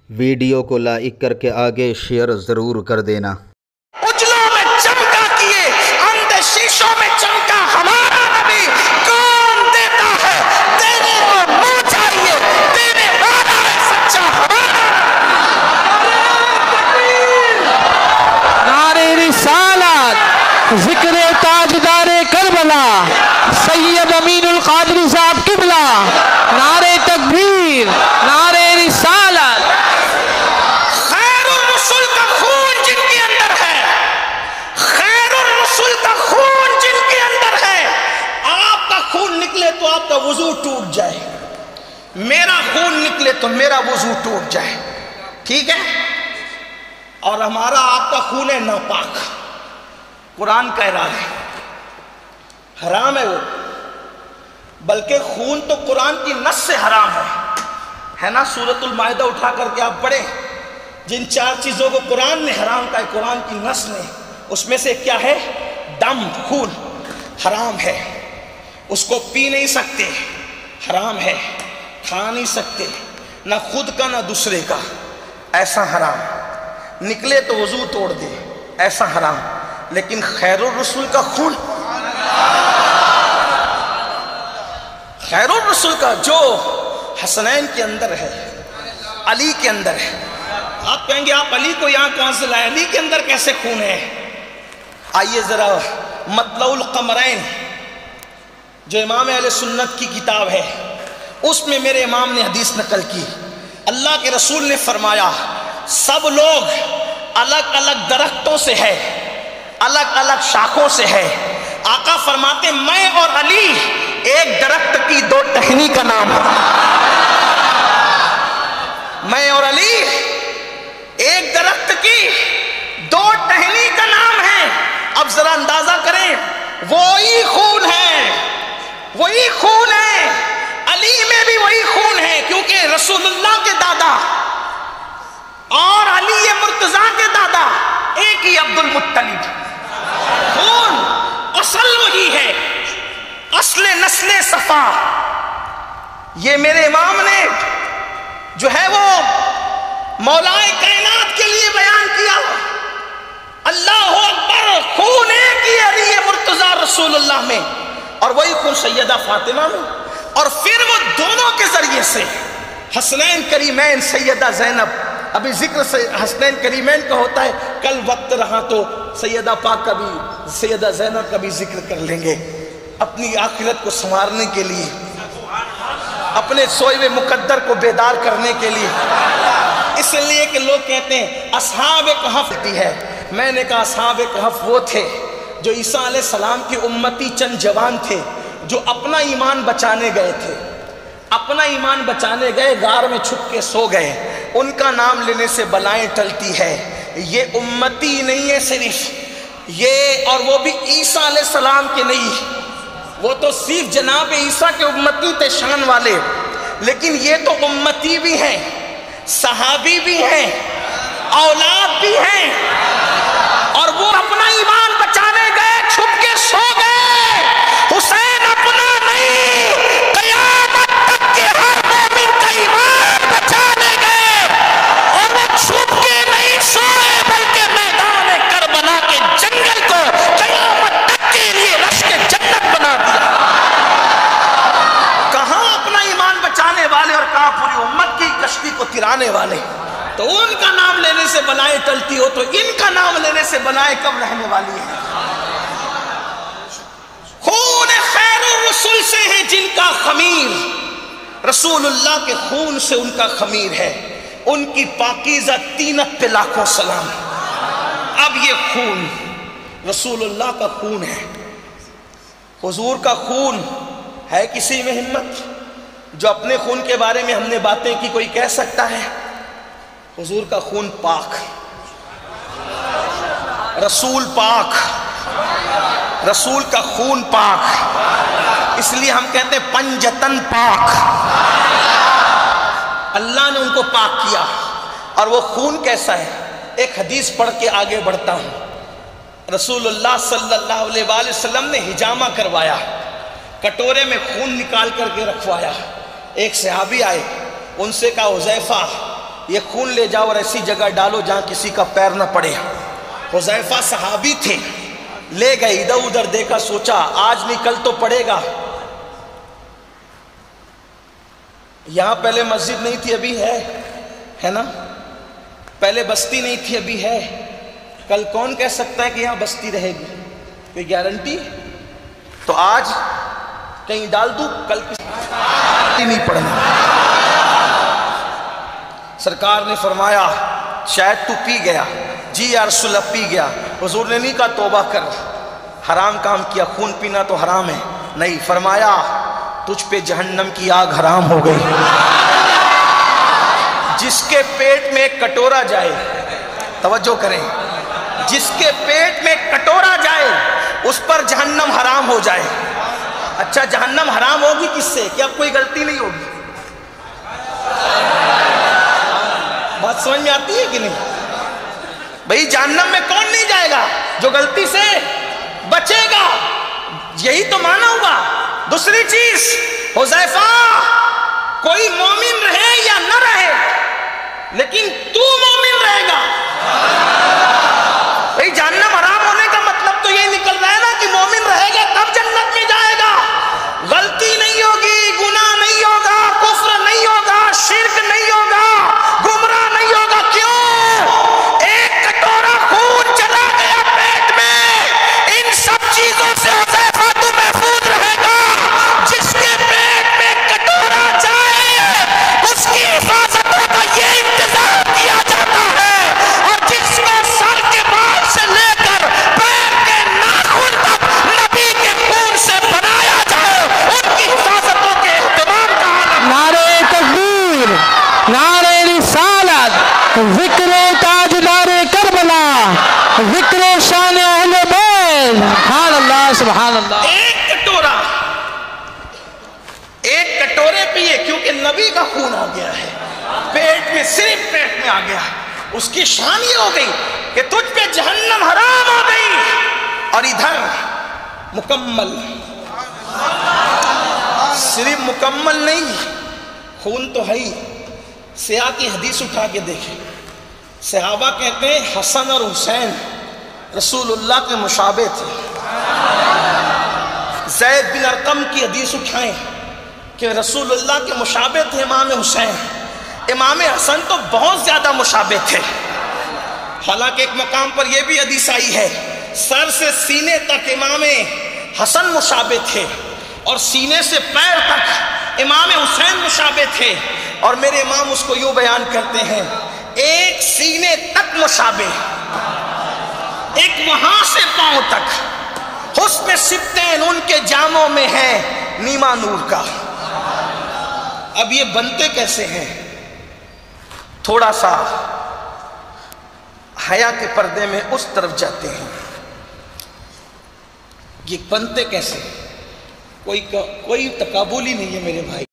Video کو like کر کے آگے شیئر ضرور کر دینا۔ اجلوں میں چمکا کیے اندھے شیشوں میں چمکا ہمارا نبی کون دیتا ہے دینے کو منہ چاہیے دینے والا ہے سچا ہمارا۔ نعرہ رسالت، ذکر تاجدار کربلا سید امین القادری صاحب قبلہ، نعرہ تکبیر، نعرہ رسالت۔ خیر الرسول کا خون جن کے اندر ہے، خیر الرسول کا خون جن کے اندر ہے، آپ کا خون نکلے تو آپ کا وضو ٹوٹ جائے، میرا خون نکلے تو میرا وضو ٹوٹ جائے، ٹھیک ہے؟ اور ہمارا آپ کا خون ہے ناپاک، قرآن کہہ رہا ہے حرام ہے وہ، بلکہ خون تو قرآن کی نص سے حرام ہے نا؟ سورۃ المائدہ اٹھا کر کے آپ پڑھیں، جن 4 چیزوں کو قرآن نے حرام کہا ہے، قرآن کی نص نے، اس میں سے کیا ہے؟ دم، خون حرام ہے، اس کو پی نہیں سکتے، حرام ہے، کھا نہیں سکتے، نہ خود کا نہ دوسرے کا، ایسا حرام، نکلے تو وضو توڑ دے، ایسا حرام۔ لیکن خیر الرسول کا خون، خیر الرسول کا جو حسنین کے اندر ہے، علی کے اندر ہے، آپ کہیں گے آپ علی کو یہاں کہاں سے لائے؟ علی کے اندر کیسے خون ہے؟ آئیے ذرا مطلع القمرین جو امام اہل سنت کی کتاب ہے، اس میں میرے امام نے حدیث نقل کی، اللہ کے رسول نے فرمایا سب لوگ الگ الگ درختوں سے ہے، الگ الگ شاخوں سے ہے، آقا فرماتے میں اور علی ایک درخت کی 2 ٹہنی کا نام ہے، میں اور علی ایک درخت کی 2 ٹہنی کا نام ہے۔ اب ذرا اندازہ کریں، وہی خون ہے، وہی خون ہے، علی میں بھی وہی خون ہے، کیونکہ رسول اللہ کے دادا اور علی مرتضیٰ کے دادا ایک ہی عبد المطلب، خون اصل وہی ہے، اصل نسل صفا۔ یہ میرے امام نے جو ہے وہ مولائے کائنات کے لیے بیان کیا، اللہ اکبر، خون ایک ہی علی مرتضیٰ رسول اللہ میں، اور وہی خون سیدہ فاطمہ میں، اور پھر وہ دونوں کے ذریعے سے حسنین کریمین سیدہ زینب، ابھی ذکر حسنین کریمین کا ہوتا ہے، کل وقت رہا تو سیدہ پاک کا بھی، سیدہ زینب کا بھی ذکر کر لیں گے، اپنی آخرت کو سنوارنے کے لیے، اپنے سوئے ہوئے مقدر کو بیدار کرنے کے لیے۔ اس لیے کہ لوگ کہتے ہیں اصحاب کہف ہے، میں نے کہا اصحاب کہف وہ تھے جو عیسیٰ علیہ السلام کی امتی، چند جوان تھے جو اپنا ایمان بچانے گئے تھے، اپنا ایمان بچانے گئے، غار میں چھپ کے سو گئے، ان کا نام لینے سے بلائیں ٹلتی ہے۔ یہ امتی نہیں ہے صرف یہ، اور وہ بھی عیسیٰ علیہ السلام کے نہیں، وہ تو صرف جناب عیسیٰ کے امتی تھے شان والے، لیکن یہ تو امتی بھی ہیں، صحابی بھی ہیں، اولاد بھی ہیں، اور وہ اپنا ایمان بچانے گئے، چھپ کے سو گئے۔ حسین اپنا نہیں، قیامت تک کے ہر مومن کا ایمان بچانے گئے، اور وہ چھپ کے نہیں سوئے، بلکہ میدان کربلا کے جنگل کو قیامت تک کے لیے رشک جنت بنا دیا۔ کہاں اپنا ایمان بچانے والے اور کہاں پوری امت کی کشتی کو ترانے والے؟ تو ان کا نام لینے سے بلائیں ٹلتی ہو تو ان کا نام لینے سے بلائیں کب رہنے والی ہے؟ خون خیر الرسول سے ہے جن کا خمیر، رسول اللہ کے خون سے ان کا خمیر ہے، ان کی پاکیزہ طینت پہ لاکھوں سلام۔ اب یہ خون رسول اللہ کا خون ہے، حضور کا خون ہے کسی میں ہمت جو اپنے خون کے بارے میں ہم نے باتیں کی کوئی کہہ سکتا ہے؟ حضور کا خون پاک، رسول پاک، رسول کا خون پاک، اس لیے ہم کہتے ہیں پنجتن پاک، اللہ نے ان کو پاک کیا۔ اور وہ خون کیسا ہے؟ ایک حدیث پڑھ کے آگے بڑھتا ہوں۔ رسول اللہ صلی اللہ علیہ وآلہ وسلم نے حجامہ کروایا، کٹورے میں خون نکال کر کے رکھوایا، ایک صحابی آئے، ان سے کہا حذیفہ یہ خون لے جاؤ اور ایسی جگہ ڈالو جہاں کسی کا پیر نہ پڑے۔ حذیفہ صحابی تھے، لے گئے، ادھر ادھر دیکھا، سوچا آج نہیں کل تو پڑے گا۔ یہاں پہلے مسجد نہیں تھی، ابھی ہے نا؟ پہلے بستی نہیں تھی، ابھی ہے۔ کل کون کہہ سکتا ہے کہ یہاں بستی رہے گی؟ کوئی گارنٹی؟ تو آج کہیں ڈال دوں، کل کسی نہیں پڑھنا۔ سرکار نے فرمایا شاید تو پی گیا۔ جی یا رسول اللہ پی گیا۔ حضور نے نہیں کہا توبہ کر، حرام کام کیا، خون پینا تو حرام ہے، نہیں، فرمایا تجھ پہ جہنم کی آگ حرام ہو گئی۔ جس کے پیٹ میں ایک کٹورا جائے، توجہ کریں، جس کے پیٹ میں کٹورا جائے اس پر جہنم حرام ہو جائے۔ اچھا جہنم حرام ہوگی کس سے؟ کہ اب کوئی غلطی نہیں ہوگی؟ بات سمجھ میں آتی ہے کہ نہیں؟ بھئی جہنم میں کون نہیں جائے گا؟ جو غلطی سے بچے گا، یہی تو مانا ہوا۔ دوسری چیز، حذیفہ کوئی مومن رہے یا نہ رہے لیکن تو مومن رہے گا۔ بھئی جہنم حرام ہونے کا مطلب تو یہ نکل رہا ہے نا کہ مومن رہے گا تب جنت میں جائے گا۔ غلطی نہیں ہوگی، گناہ نہیں ہوگا، کفر نہیں ہوگا، شرک نہیں ہوگا، گمراہ نہیں ہوگا۔ کیوں؟ ایک کٹورا خون چلا گیا پیٹ میں، ان سب چیزوں سے حذیفہ تو محفوظ رہے گا۔ جس کے پیٹ میں کٹورا جائے اس کی حفاظتوں کا یہ انتظام کیا جاتا ہے، اور جس کو سر کے بال سے لے کر پیر کے ناخن تک نبی کے خون سے بنایا جائے، ان کی حفاظتوں کے اہتمام کا عالم۔ نعرہ تکبیر، نعرہ رسالت، ذکر تاجدار کربلا، ذکر شان اہل بیت، سبحان اللہ سبحان اللہ۔ ایک کٹورے پیے کیونکہ نبی کا خون آ گیا ہے پیٹ میں، صرف پیٹ میں آ گیا، اس کی شان یہ ہو گئی کہ تجھ پہ جہنم حرام ہو گئی۔ اور ادھر مکمل، صرف مکمل نہیں، خون تو ہے ہی۔ سیاہ کی حدیث اٹھا کے دیکھیں، صحابہ کہتے ہیں حسن اور حسین رسول اللہ کے مشابہ تھے۔ زید بن ارقم کی حدیث اٹھائیں کہ رسول اللہ کے مشابہ تھے امام حسین۔ امام حسن تو بہت زیادہ مشابہ تھے، حالانکہ ایک مقام پر یہ بھی حدیث آئی ہے سر سے سینے تک امام حسن مشابہ تھے اور سینے سے پیر تک امام حسین مشابہ تھے۔ اور میرے امام اس کو یوں بیان کرتے ہیں، ایک سینے تک مشابہ، ایک وہاں سے پاؤں تک، حسن سبتین ان کے جاموں میں ہے نیما نور کا۔ اب یہ بنتے کیسے ہیں؟ تھوڑا سا حیا کے پردے میں اس طرف جاتے ہیں، یہ بنتے کیسے؟ کوئی تقابل ہی نہیں ہے میرے بھائی۔